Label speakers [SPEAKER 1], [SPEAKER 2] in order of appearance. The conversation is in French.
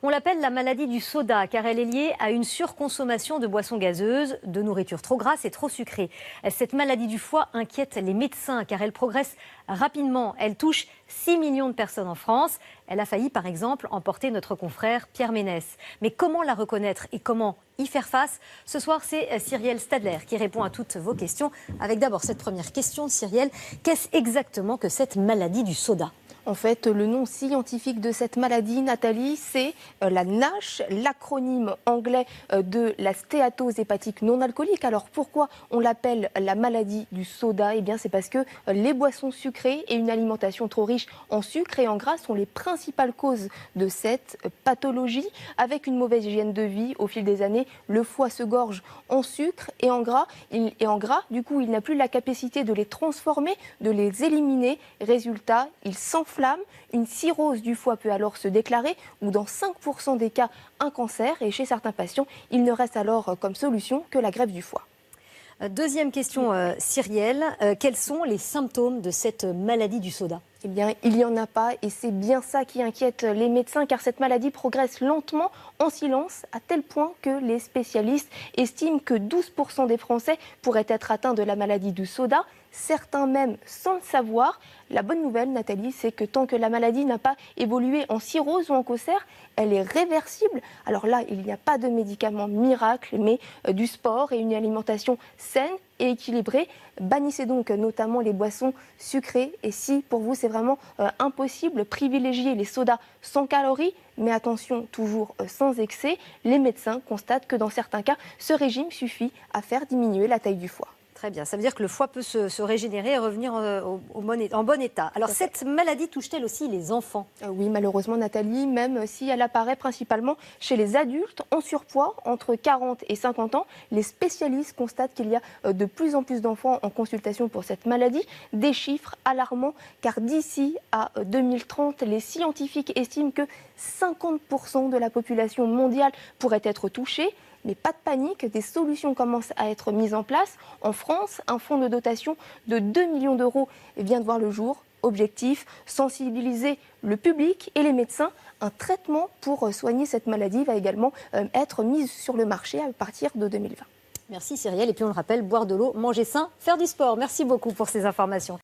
[SPEAKER 1] On l'appelle la maladie du soda car elle est liée à une surconsommation de boissons gazeuses, de nourriture trop grasse et trop sucrée. Cette maladie du foie inquiète les médecins car elle progresse rapidement. Elle touche 6 millions de personnes en France. Elle a failli par exemple emporter notre confrère Pierre Ménès. Mais comment la reconnaître et comment y faire face? Ce soir, c'est Cyrielle Stadler qui répond à toutes vos questions. Avec d'abord cette première question, Cyrielle. Qu'est-ce exactement que cette maladie du soda?
[SPEAKER 2] En fait, le nom scientifique de cette maladie, Nathalie, c'est la NASH, l'acronyme anglais de la stéatose hépatique non alcoolique. Alors pourquoi on l'appelle la maladie du soda? Eh bien, c'est parce que les boissons sucrées et une alimentation trop riche en sucre et en gras sont les principales causes de cette pathologie. Avec une mauvaise hygiène de vie, au fil des années, le foie se gorge en sucre et en gras. Du coup, il n'a plus la capacité de les transformer, de les éliminer. Résultat, il s'enflamme. Une cirrhose du foie peut alors se déclarer ou dans 5% des cas, un cancer. Et chez certains patients, il ne reste alors comme solution que la greffe du foie.
[SPEAKER 1] Deuxième question, Cyrielle. Quels sont les symptômes de cette maladie du soda?
[SPEAKER 2] Eh bien, il n'y en a pas et c'est bien ça qui inquiète les médecins car cette maladie progresse lentement en silence à tel point que les spécialistes estiment que 12% des Français pourraient être atteints de la maladie du soda, certains même sans le savoir. La bonne nouvelle, Nathalie, c'est que tant que la maladie n'a pas évolué en cirrhose ou en cancer, elle est réversible. Alors là, il n'y a pas de médicament miracle, mais du sport et une alimentation saine et équilibrée. Bannissez donc notamment les boissons sucrées. Et si pour vous c'est vraiment impossible, privilégiez les sodas sans calories, mais attention, toujours sans excès. Les médecins constatent que dans certains cas, ce régime suffit à faire diminuer la taille du foie.
[SPEAKER 1] Très bien, ça veut dire que le foie peut se régénérer et revenir en bon état. Alors cette maladie touche-t-elle aussi les enfants?
[SPEAKER 2] Oui, malheureusement Nathalie, même si elle apparaît principalement chez les adultes en surpoids entre 40 et 50 ans, les spécialistes constatent qu'il y a de plus en plus d'enfants en consultation pour cette maladie. Des chiffres alarmants car d'ici à 2030, les scientifiques estiment que 50% de la population mondiale pourrait être touchée. Mais pas de panique, des solutions commencent à être mises en place. En France, un fonds de dotation de 2 millions d'euros vient de voir le jour. Objectif, sensibiliser le public et les médecins. Un traitement pour soigner cette maladie va également être mis sur le marché à partir de 2020.
[SPEAKER 1] Merci Cyrielle. Et puis on le rappelle, boire de l'eau, manger sain, faire du sport. Merci beaucoup pour ces informations.